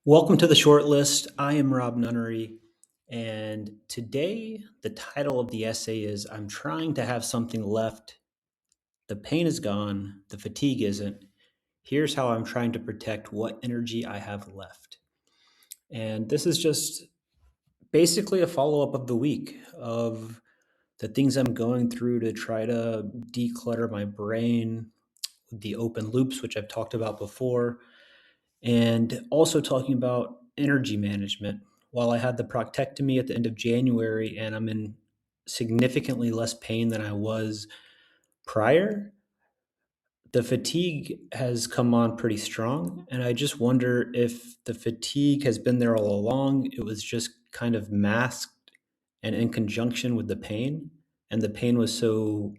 Welcome to the short list. I am Rob Nunnery, and today the title of the essay is I'm trying to have something left. The pain is gone, the fatigue isn't. Here's how I'm trying to protect what energy I have left. And this is just basically a follow up of the week of the things I'm going through to try to declutter my brain, the open loops, which I've talked about before, and also talking about energy management. While I had the proctectomy at the end of January and I'm in significantly less pain than I was prior, the fatigue has come on pretty strong. And I just wonder if the fatigue has been there all along. It was just kind of masked and in conjunction with the pain. And the pain was so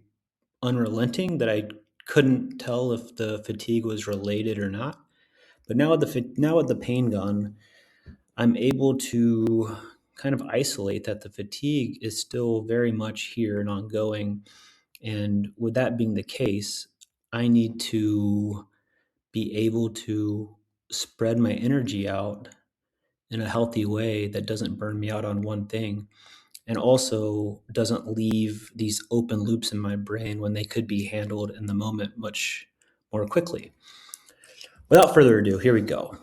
unrelenting that I couldn't tell if the fatigue was related or not. But now with the pain gone, I'm able to kind of isolate that the fatigue is still very much here and ongoing. And with that being the case, I need to be able to spread my energy out in a healthy way that doesn't burn me out on one thing and also doesn't leave these open loops in my brain when they could be handled in the moment much more quickly. Without further ado, here we go.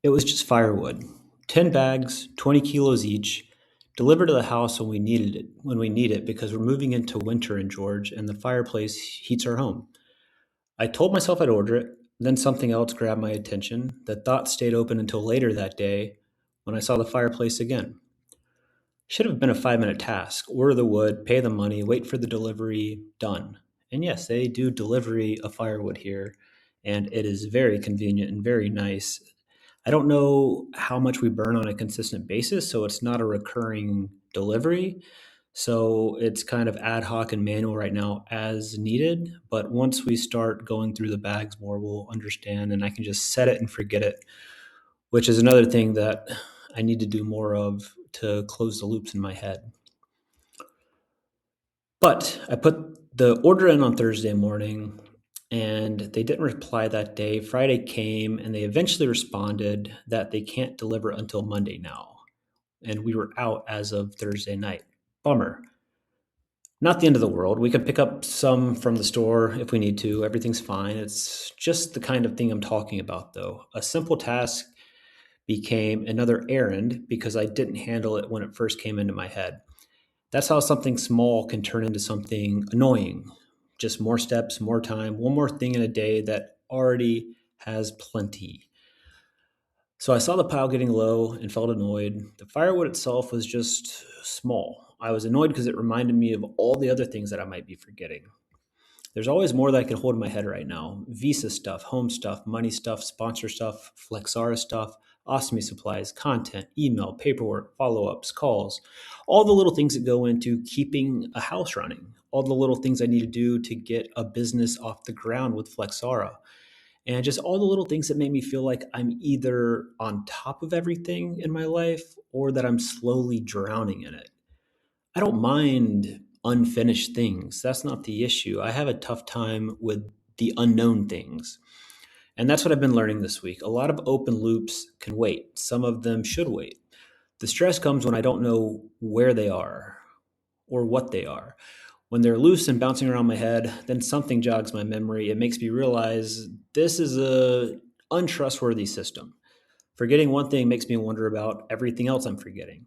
It was just firewood. 10 bags, 20 kilos each, delivered to the house when we need it because we're moving into winter in George and the fireplace heats our home. I told myself I'd order it, then something else grabbed my attention. The thought stayed open until later that day when I saw the fireplace again. Should have been a 5-minute task. Order the wood, pay the money, wait for the delivery, done. And yes, they do delivery of firewood here, and it is very convenient and very nice. I don't know how much we burn on a consistent basis, so it's not a recurring delivery. So it's kind of ad hoc and manual right now as needed. But once we start going through the bags more, we'll understand and I can just set it and forget it, which is another thing that I need to do more of to close the loops in my head. But I put the order in on Thursday morning and they didn't reply that day. Friday came and they eventually responded that they can't deliver until Monday now. And we were out as of Thursday night. Bummer. Not the end of the world. We could pick up some from the store if we need to. Everything's fine. It's just the kind of thing I'm talking about, though. A simple task became another errand because I didn't handle it when it first came into my head. That's how something small can turn into something annoying. Just more steps, more time, one more thing in a day that already has plenty. So I saw the pile getting low and felt annoyed. The firewood itself was just small. I was annoyed because it reminded me of all the other things that I might be forgetting. There's always more that I can hold in my head right now. Visa stuff, home stuff, money stuff, sponsor stuff, Flexara stuff, ostomy supplies, content, email, paperwork, follow-ups, calls. All the little things that go into keeping a house running. All the little things I need to do to get a business off the ground with Flexara. And just all the little things that make me feel like I'm either on top of everything in my life or that I'm slowly drowning in it. I don't mind unfinished things. That's not the issue. I have a tough time with the unknown things. And that's what I've been learning this week. A lot of open loops can wait, some of them should wait. The stress comes when I don't know where they are or what they are. When they're loose and bouncing around my head, then something jogs my memory. It makes me realize this is a untrustworthy system. Forgetting one thing makes me wonder about everything else I'm forgetting.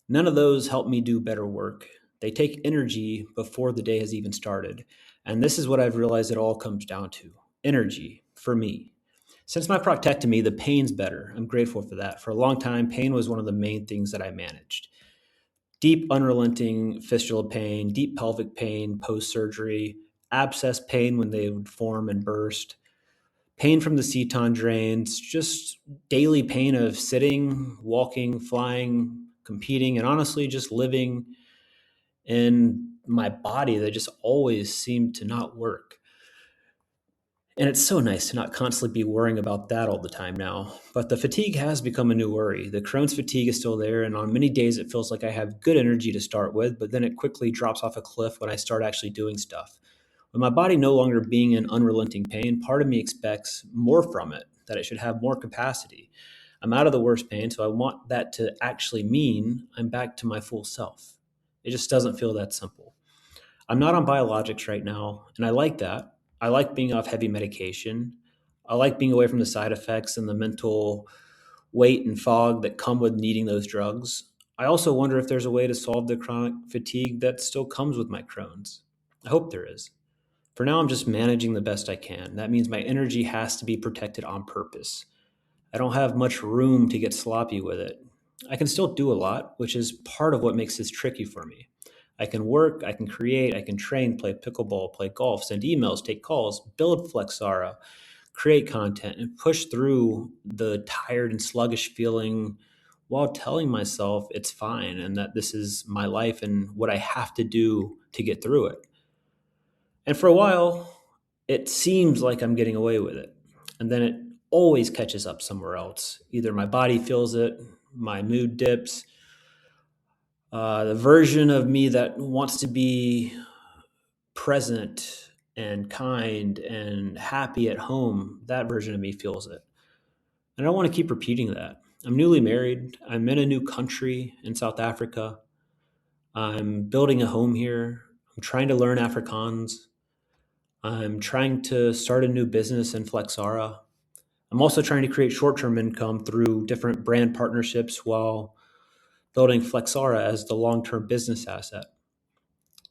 None of those help me do better work. They take energy before the day has even started. And this is what I've realized it all comes down to energy for me. Since my proctectomy, the pain's better. I'm grateful for that. For a long time, pain was one of the main things that I managed. Deep, unrelenting fistula pain, deep pelvic pain post surgery, abscess pain when they would form and burst, pain from the ceton drains, just daily pain of sitting, walking, flying, competing, and honestly just living in my body that just always seemed to not work. And it's so nice to not constantly be worrying about that all the time now. But the fatigue has become a new worry. The Crohn's fatigue is still there, and on many days it feels like I have good energy to start with, but then it quickly drops off a cliff when I start actually doing stuff. With my body no longer being in unrelenting pain, part of me expects more from it. that it should have more capacity. I'm out of the worst pain, so I want that to actually mean I'm back to my full self. It just doesn't feel that simple. I'm not on biologics right now, and I like that. I like being off heavy medication. I like being away from the side effects and the mental weight and fog that come with needing those drugs. I also wonder if there's a way to solve the chronic fatigue that still comes with my Crohn's. I hope there is. For now, I'm just managing the best I can. That means my energy has to be protected on purpose. I don't have much room to get sloppy with it. I can still do a lot, which is part of what makes this tricky for me. I can work, I can create, I can train, play pickleball, play golf, send emails, take calls, build Flexara, create content, and push through the tired and sluggish feeling while telling myself it's fine and that this is my life and what I have to do to get through it. And for a while, it seems like I'm getting away with it. And then it always catches up somewhere else. Either my body feels it, my mood dips, the version of me that wants to be present and kind and happy at home, that version of me feels it. And I don't want to keep repeating that. I'm newly married. I'm in a new country in South Africa. I'm building a home here. I'm trying to learn Afrikaans. I'm trying to start a new business in Flexara. I'm also trying to create short-term income through different brand partnerships while building Flexara as the long-term business asset.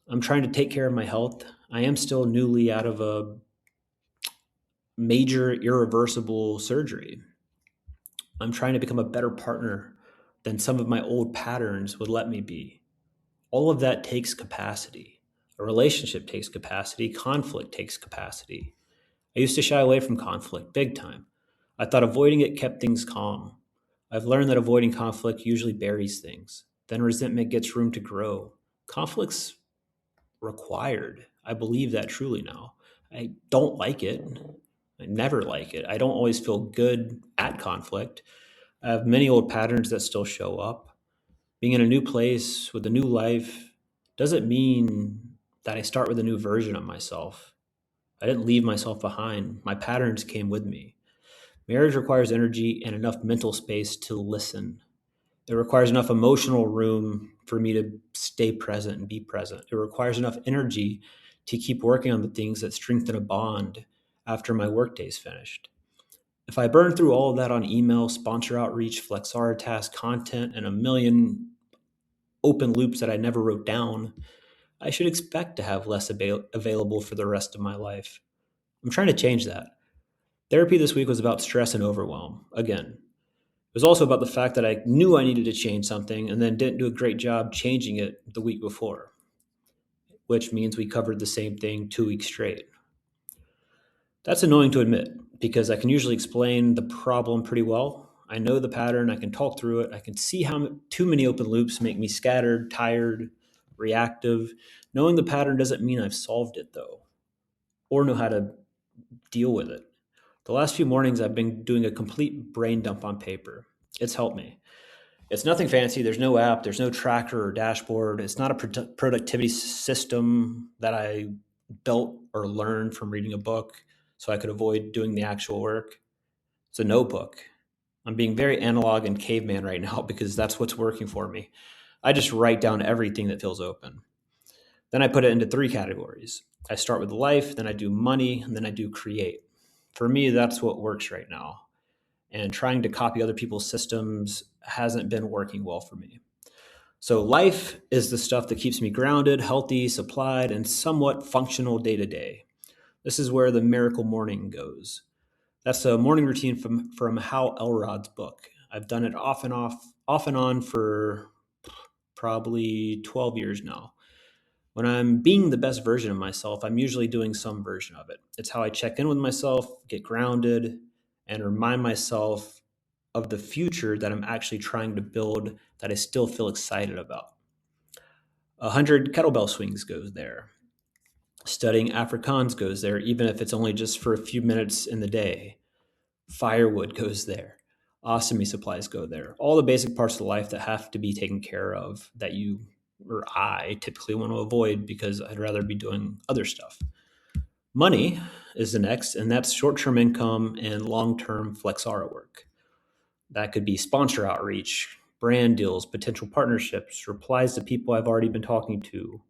I'm trying to take care of my health. I am still newly out of a major irreversible surgery. I'm trying to become a better partner than some of my old patterns would let me be. All of that takes capacity. A relationship takes capacity. Conflict takes capacity. I used to shy away from conflict big time. I thought avoiding it kept things calm. I've learned that avoiding conflict usually buries things. Then resentment gets room to grow. Conflict's required. I believe that truly now. I don't like it. I never like it. I don't always feel good at conflict. I have many old patterns that still show up. Being in a new place with a new life doesn't mean that I start with a new version of myself. I didn't leave myself behind. My patterns came with me. Marriage requires energy and enough mental space to listen. It requires enough emotional room for me to stay present and be present. It requires enough energy to keep working on the things that strengthen a bond after my workday's finished. If I burn through all of that on email, sponsor outreach, Flexara task content, and a million open loops that I never wrote down, I should expect to have less available for the rest of my life. I'm trying to change that. Therapy this week was about stress and overwhelm, again. It was also about the fact that I knew I needed to change something and then didn't do a great job changing it the week before, which means we covered the same thing 2 weeks straight. That's annoying to admit because I can usually explain the problem pretty well. I know the pattern, I can talk through it, I can see how too many open loops make me scattered, tired, reactive. Knowing the pattern doesn't mean I've solved it though, or know how to deal with it. The last few mornings I've been doing a complete brain dump on paper. It's helped me. It's nothing fancy. There's no app, there's no tracker or dashboard. It's not a productivity system that I built or learned from reading a book so I could avoid doing the actual work. It's a notebook. I'm being very analog and caveman right now because that's what's working for me. I just write down everything that feels open. Then I put it into 3 categories. I start with life, then I do money, and then I do create. For me, that's what works right now. And trying to copy other people's systems hasn't been working well for me. So life is the stuff that keeps me grounded, healthy, supplied, and somewhat functional day to day. This is where the miracle morning goes. That's a morning routine from Hal Elrod's book. I've done it off and on for probably 12 years now. When I'm being the best version of myself, I'm usually doing some version of it. It's how I check in with myself, get grounded, and remind myself of the future that I'm actually trying to build that I still feel excited about. 100 kettlebell swings goes there. Studying Afrikaans goes there, even if it's only just for a few minutes in the day. Firewood goes there. Ostomy supplies go there. All the basic parts of life that have to be taken care of that you or I typically want to avoid because I'd rather be doing other stuff. Money is the next, and that's short term income and long term Flexara work. That could be sponsor outreach, brand deals, potential partnerships, replies to people I've already been talking to.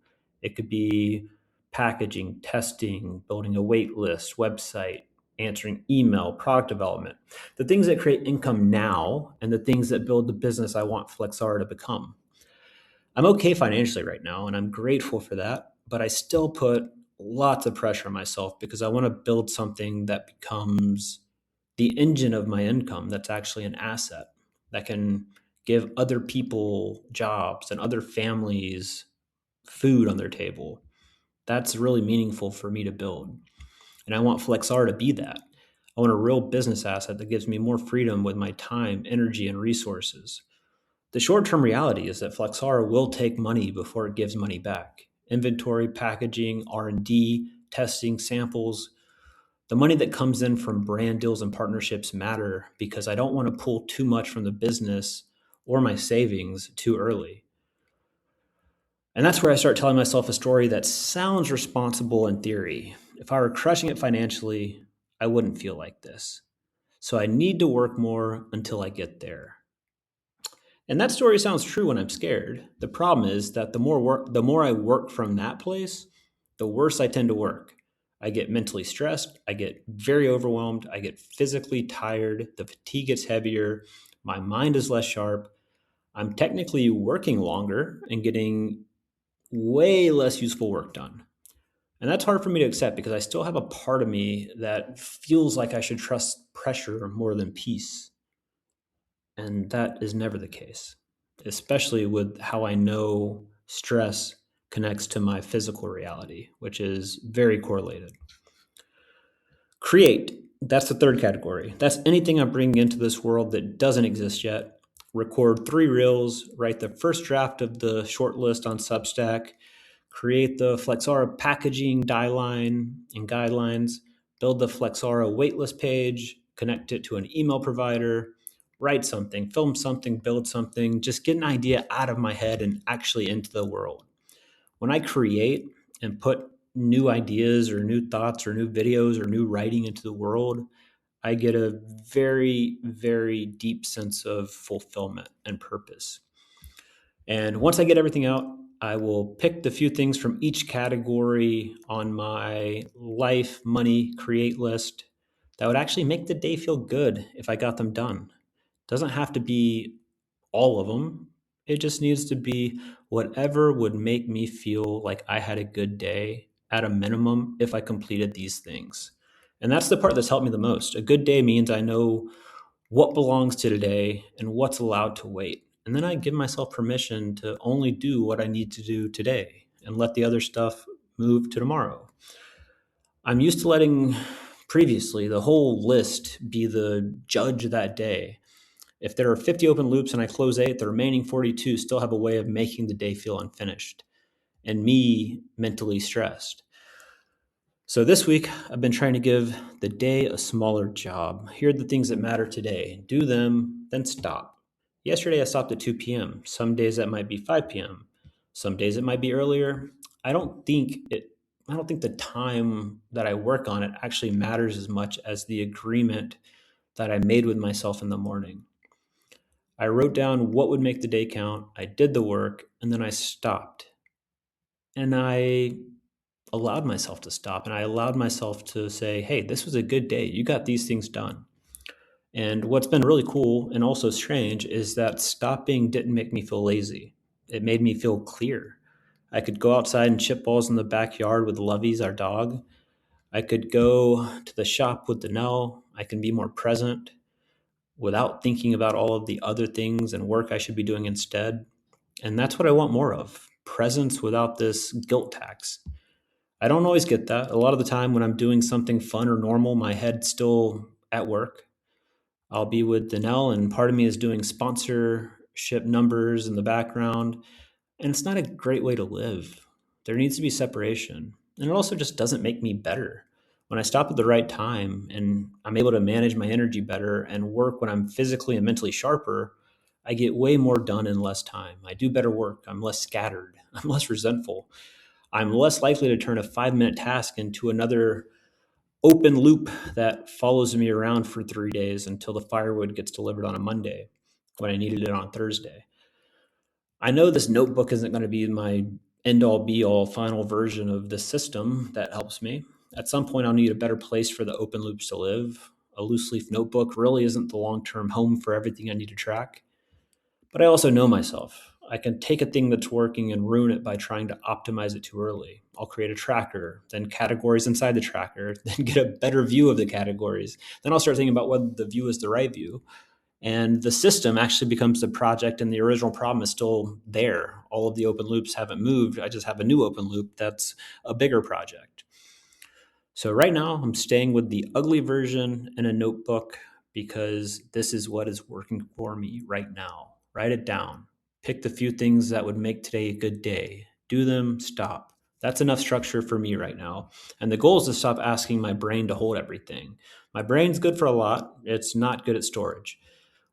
It could be packaging, testing, building a wait list, website, answering email, product development. The things that create income now and the things that build the business I want Flexara to become. I'm okay financially right now, and I'm grateful for that, but I still put lots of pressure on myself because I want to build something that becomes the engine of my income that's actually an asset that can give other people jobs and other families food on their table. That's really meaningful for me to build. And I want FlexR to be that. I want a real business asset that gives me more freedom with my time, energy, and resources. The short term reality is that FlexR will take money before it gives money back. Inventory, packaging, R&D, testing, samples, the money that comes in from brand deals and partnerships matter because I don't want to pull too much from the business or my savings too early. And that's where I start telling myself a story that sounds responsible in theory. If I were crushing it financially, I wouldn't feel like this. So I need to work more until I get there. And that story sounds true when I'm scared. The problem is that the more I work from that place, the worse I tend to work. I get mentally stressed, I get very overwhelmed, I get physically tired, the fatigue gets heavier, my mind is less sharp. I'm technically working longer and getting way less useful work done. And that's hard for me to accept because I still have a part of me that feels like I should trust pressure more than peace. And that is never the case, especially with how I know stress connects to my physical reality, which is very correlated. Create, that's the third category. That's anything I'm bringing into this world that doesn't exist yet. Record 3 reels, write the first draft of the short list on Substack, create the Flexara packaging die line and guidelines, build the Flexara waitlist page, connect it to an email provider, write something, film something, build something, just get an idea out of my head and actually into the world. When I create and put new ideas or new thoughts or new videos or new writing into the world, I get a very, very deep sense of fulfillment and purpose. And once I get everything out, I will pick the few things from each category on my life, money, create list that would actually make the day feel good if I got them done. Doesn't have to be all of them. It just needs to be whatever would make me feel like I had a good day at a minimum if I completed these things. And that's the part that's helped me the most. A good day means I know what belongs to today and what's allowed to wait. And then I give myself permission to only do what I need to do today and let the other stuff move to tomorrow. I'm used to letting previously the whole list be the judge that day. If there are 50 open loops and I close 8, the remaining 42 still have a way of making the day feel unfinished and me mentally stressed. So this week, I've been trying to give the day a smaller job. Here are the things that matter today. Do them, then stop. Yesterday, I stopped at 2 p.m. Some days that might be 5 p.m. Some days it might be earlier. I don't think it. I don't think the time that I work on it actually matters as much as the agreement that I made with myself in the morning. I wrote down what would make the day count. I did the work, and then I stopped. And I allowed myself to stop and I allowed myself to say, hey, this was a good day. You got these things done. And what's been really cool and also strange is that stopping didn't make me feel lazy. It made me feel clear. I could go outside and chip balls in the backyard with Lovey's, our dog. I could go to the shop with Danelle. I can be more present without thinking about all of the other things and work I should be doing instead. And that's what I want more of, presence without this guilt tax. I don't always get that. A lot of the time when I'm doing something fun or normal, my head's still at work. I'll be with Danelle, and part of me is doing sponsorship numbers in the background. And it's not a great way to live. There needs to be separation. And it also just doesn't make me better. When I stop at the right time and I'm able to manage my energy better and work when I'm physically and mentally sharper, I get way more done in less time. I do better work. I'm less scattered. I'm less resentful. I'm less likely to turn a 5-minute task into another open loop that follows me around for 3 days until the firewood gets delivered on a Monday when I needed it on Thursday. I know this notebook isn't going to be my end all be all final version of the system that helps me. At some point, I'll need a better place for the open loops to live. A loose leaf notebook really isn't the long term home for everything I need to track. But I also know myself. I can take a thing that's working and ruin it by trying to optimize it too early. I'll create a tracker, then categories inside the tracker, then get a better view of the categories. Then I'll start thinking about whether the view is the right view. And the system actually becomes the project, and the original problem is still there. All of the open loops haven't moved. I just have a new open loop that's a bigger project. So right now, I'm staying with the ugly version in a notebook because this is what is working for me right now. Write it down. Pick the few things that would make today a good day. Do them, stop. That's enough structure for me right now. And the goal is to stop asking my brain to hold everything. My brain's good for a lot, it's not good at storage.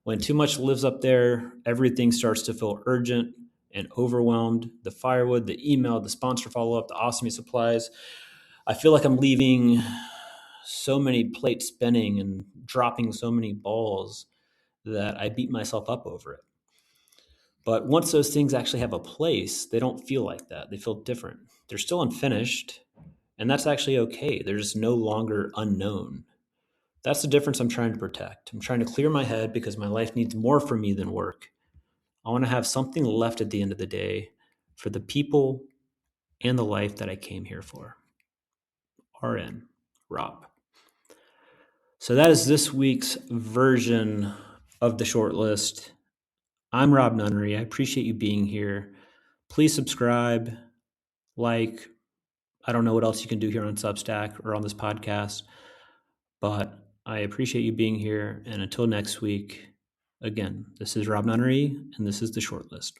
When too much lives up there, everything starts to feel urgent and overwhelmed. The firewood, the email, the sponsor follow up, the awesome supplies. I feel like I'm leaving so many plates spinning and dropping so many balls that I beat myself up over it. But once those things actually have a place, they don't feel like that. They feel different. They're still unfinished, and that's actually okay. They're just no longer unknown. That's the difference I'm trying to protect. I'm trying to clear my head because my life needs more from me than work. I want to have something left at the end of the day for the people and the life that I came here for. RN, Rob. So that is this week's version of the shortlist. I'm Rob Nunnery. I appreciate you being here. Please subscribe, like. I don't know what else you can do here on Substack or on this podcast, but I appreciate you being here. And until next week, again, this is Rob Nunnery, and this is the shortlist.